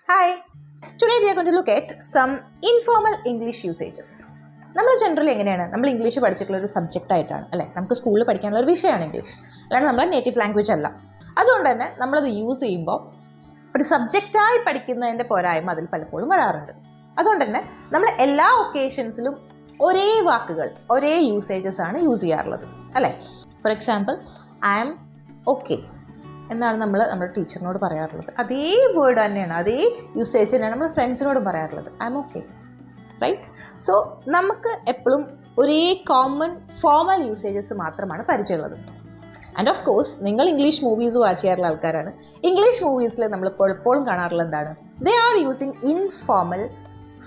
Hi. Today we are going to look at some informal English usages. നമ്മൾ generally എങ്ങനെയാണ് നമ്മൾ English പഠിച്ചിട്ടുള്ള ഒരു സബ്ജക്റ്റ് ആയിട്ടാണ് അല്ലേ, നമുക്ക് സ്കൂളിൽ പഠിക്കാനുള്ള ഒരു വിഷയമാണ് ഇംഗ്ലീഷ്, അല്ലാണ്ട് നമ്മളെ നേറ്റീവ് ലാംഗ്വേജ് അല്ല. അതുകൊണ്ട് തന്നെ നമ്മളത് യൂസ് ചെയ്യുമ്പോൾ ഒരു സബ്ജക്റ്റായി പഠിക്കുന്നതിൻ്റെ പോരായ്മ അതിൽ പലപ്പോഴും വരാറുണ്ട്. അതുകൊണ്ട് തന്നെ നമ്മൾ എല്ലാ ഒക്കേഷൻസിലും ഒരേ വാക്കുകൾ, ഒരേ യൂസേജസ് ആണ് യൂസ് ചെയ്യാറുള്ളത് അല്ലേ. For example, I am okay എന്നാണ് നമ്മൾ നമ്മുടെ ടീച്ചറിനോട് പറയാറുള്ളത്. അതേ വേർഡ് തന്നെയാണ്, അതേ യൂസേജ് തന്നെയാണ് നമ്മൾ ഫ്രണ്ട്സിനോടും പറയാറുള്ളത്, I am okay, right. So നമുക്ക് എപ്പോഴും ഒരേ കോമൺ ഫോർമൽ യൂസേജസ് മാത്രമാണ് പരിചയമുള്ളത്. ആൻഡ് ഓഫ് കോഴ്സ് നിങ്ങൾ ഇംഗ്ലീഷ് മൂവീസ് വാച്ച് ചെയ്യാറുള്ള ആൾക്കാരാണ്. ഇംഗ്ലീഷ് മൂവീസിൽ നമ്മൾ എപ്പോഴും കാണാറുള്ള എന്താണ്, they are using informal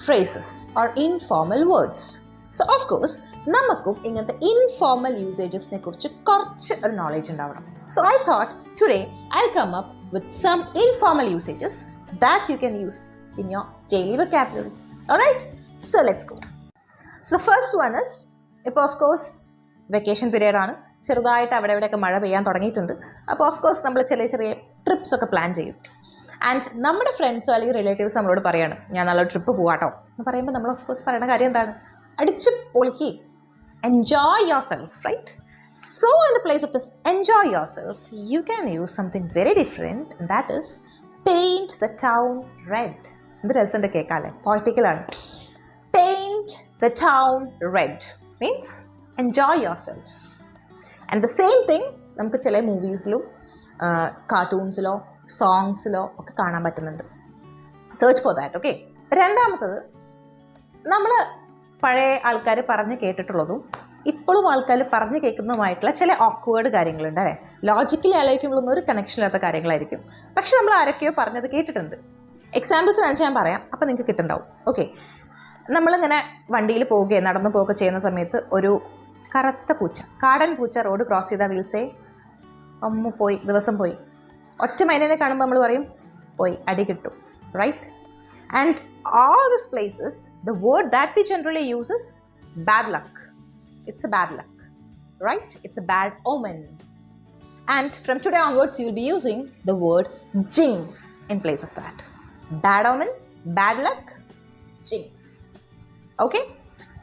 phrases or informal words. So of course നമുക്കും ഇങ്ങനത്തെ ഇൻഫോർമൽ യൂസേജസിനെ കുറിച്ച് കുറച്ച് ഒരു നോളേജ് ഉണ്ടാവണം. So I thought today I'll come up with some informal usages that you can use in your daily vocabulary. Alright? So let's go. So the first one is, ഇപ്പോൾ of course vacation period ആണ്, ചെറുതായിട്ട് അവിടെ ഇവിടെയൊക്കെ മഴ പെയ്യാൻ തുടങ്ങിയിട്ടുണ്ട്. അപ്പോൾ of course നമ്മൾ ചെറിയ ട്രിപ്സ് ഒക്കെ പ്ലാൻ ചെയ്യും. ആൻഡ് നമ്മുടെ ഫ്രണ്ട്സോ അല്ലെങ്കിൽ റിലേറ്റീവ്സ് നമ്മളോട് പറയാണ്, ഞാൻ നല്ലൊരു ട്രിപ്പ് പോവാട്ടോ എന്ന് പറയുമ്പോൾ നമ്മൾ ഓഫ് കോഴ്സ് പറയുന്ന കാര്യം എന്താണ്, അടിച്ച് പൊളിക്ക്, enjoy yourself, right? So in the place of this enjoy yourself, you can use something very different, and that is paint the town red. ഇത് രസമുണ്ട് കേൾക്കാല്ലേ, പോയറ്റിക്കലാണ്. Paint the town red means enjoy yourself. And the same thing നമുക്ക് ചില മൂവീസിലും കാർട്ടൂൺസിലോ സോങ്സിലോ ഒക്കെ കാണാൻ പറ്റുന്നുണ്ട്. Search for that. Okay. രണ്ടാമത്തത്, നമ്മൾ പഴയ ആൾക്കാർ പറഞ്ഞ് കേട്ടിട്ടുള്ളതും ഇപ്പോഴും ആൾക്കാർ പറഞ്ഞു കേൾക്കുന്നതുമായിട്ടുള്ള ചില ഓക്വേർഡ് കാര്യങ്ങളുണ്ട് അല്ലേ. ലോജിക്കലി ആലോചിക്കുമ്പോഴൊന്നും ഒരു കണക്ഷൻ ഇല്ലാത്ത കാര്യങ്ങളായിരിക്കും, പക്ഷെ നമ്മൾ ആരൊക്കെയോ പറഞ്ഞത് കേട്ടിട്ടുണ്ട്. എക്സാമ്പിൾസ് കാണിച്ച് ഞാൻ പറയാം, അപ്പോൾ നിങ്ങൾക്ക് കിട്ടുന്നുണ്ടാവും. ഓക്കെ, നമ്മളിങ്ങനെ വണ്ടിയിൽ പോവുകയോ നടന്നു പോവുകയോ ചെയ്യുന്ന സമയത്ത് ഒരു കറുത്ത പൂച്ച, കാടൻ പൂച്ച റോഡ് ക്രോസ് ചെയ്താൽ വിൽ സേ അമ്മ പോയി, ദിവസം പോയി. ഒറ്റ മൈനനെ കാണുമ്പോൾ നമ്മൾ പറയും പോയി, അടി കിട്ടും, right? And all these places, the word that we generally use is bad luck. It's a bad luck, right? It's a bad omen. And from today onwards, you will be using the word jinx in place of that. Bad omen, bad luck, jinx. Okay?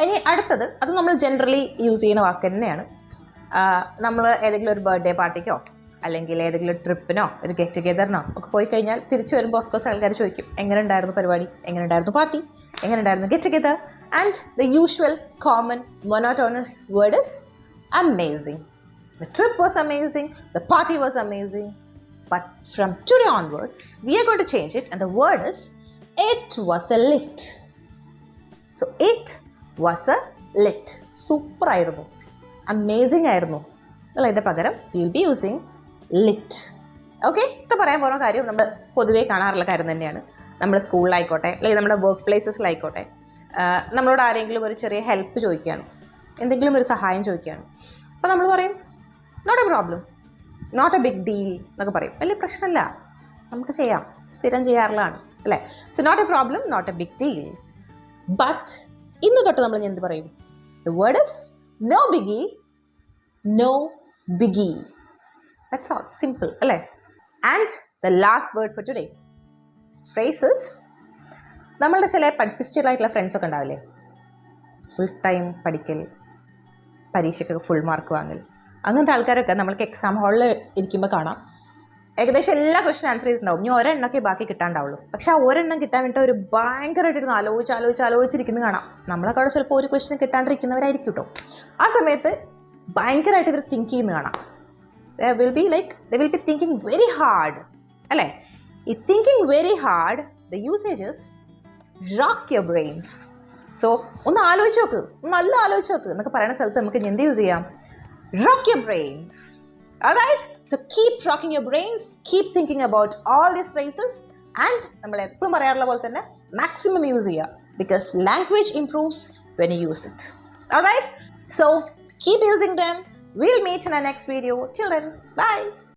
ഇനി അടുത്തത്, അത് നമ്മൾ generally use ചെയ്യുന്ന വാക്ക് തന്നെയാണ്. നമ്മൾ ഏതെങ്കിലും ഒരു birthday പാർട്ടിക്കോ അല്ലെങ്കിൽ ഏതെങ്കിലും ട്രിപ്പിനോ ഒരു ഗെറ്റ് ടുഗെദറിനോ ഒക്കെ പോയി കഴിഞ്ഞാൽ തിരിച്ചു വരുമ്പോൾ ഓഫ് കോഴ്സ് ആൾക്കാർ ചോദിക്കും, എങ്ങനെ ഉണ്ടായിരുന്നു പരിപാടി, എങ്ങനെ ഉണ്ടായിരുന്നു പാർട്ടി, എങ്ങനെ ഉണ്ടായിരുന്നു get together. And the usual common monotonous word is amazing. The trip was amazing, the party was amazing. But from today onwards, we are going to change it, and the word is it was a lit. So it was a lit. Super ആയിരുന്നു, amazing ആയിരുന്നു. അതിൻ്റെ പകരം we will be using lit. Okay, ഇത് പറയാൻ പോകുന്ന കാര്യം നമ്മൾ പൊതുവേ കാണാറുള്ള കാര്യം തന്നെയാണ്. നമ്മുടെ സ്കൂളിലായിക്കോട്ടെ അല്ലെങ്കിൽ നമ്മുടെ വർക്ക് പ്ലേസസിലായിക്കോട്ടെ, നമ്മളോട് ആരെങ്കിലും ഒരു ചെറിയ ഹെൽപ്പ് ചോദിക്കുകയാണ്, എന്തെങ്കിലും ഒരു സഹായം ചോദിക്കുകയാണ്, അപ്പോൾ നമ്മൾ പറയും not a problem, not a big deal എന്നൊക്കെ പറയും. വലിയ പ്രശ്നമല്ല, നമുക്ക് ചെയ്യാം, സ്ഥിരം ചെയ്യാറുള്ളതാണ് അല്ലേ. So not a problem, not a big deal. But ഇന്ന് തൊട്ട് നമ്മൾ എന്ത് പറയും, the word is no biggie, no biggie. That's all, simple അല്ലേ. And the last word for today, phrases. നമ്മളുടെ ചില പഠിപ്പിച്ചിട്ടുള്ള ഫ്രണ്ട്സൊക്കെ ഉണ്ടാവില്ലേ, ഫുൾ ടൈം പഠിക്കൽ, പരീക്ഷയ്ക്ക് ഫുൾ മാർക്ക് വാങ്ങൽ, അങ്ങനത്തെ ആൾക്കാരൊക്കെ നമ്മൾക്ക് എക്സാം ഹാളിൽ ഇരിക്കുമ്പോൾ കാണാം ഏകദേശം എല്ലാ ക്വസ്റ്റ്യൻ ആൻസർ ചെയ്തിട്ടുണ്ടാവും. ഇനി ഒരെണ്ണമൊക്കെ ബാക്കി കിട്ടാണ്ടാവുള്ളൂ. പക്ഷെ ആ ഒരെണ്ണം കിട്ടാൻ വേണ്ടി ഒരു ഭയങ്കരമായിട്ടിരുന്ന് ആലോചിച്ചിരിക്കുന്നത് കാണാം. നമ്മളൊക്കെ അവിടെ ചിലപ്പോൾ ഒരു ക്വസ്റ്റ്യൻ കിട്ടാണ്ടിരിക്കുന്നവരായിരിക്കും കേട്ടോ. ആ സമയത്ത് ഭയങ്കരമായിട്ട് ഇവർ തിങ്ക് ചെയ്യുന്നത് കാണാം. they will be thinking very hard അല്ലേ. ഈ thinking very hard, the usage is rock your brains. So ഒന്ന് ആലോചിച്ച് നോക്ക്, നല്ല ആലോചിച്ച് നോക്ക് എന്നൊക്കെ പറയുന്ന സ്ഥലത്ത് നമുക്ക് എന്ത് യൂസ് ചെയ്യാം, rock your brains. Alright? So keep rocking your brains, keep thinking about all these phrases, and നമ്മൾ എപ്പോഴും പറയാറുള്ള പോലെ തന്നെ മാക്സിമം യൂസ് ചെയ്യുക, because language improves when you use it. Alright? So keep using them. We'll meet in our next video. Till then, bye.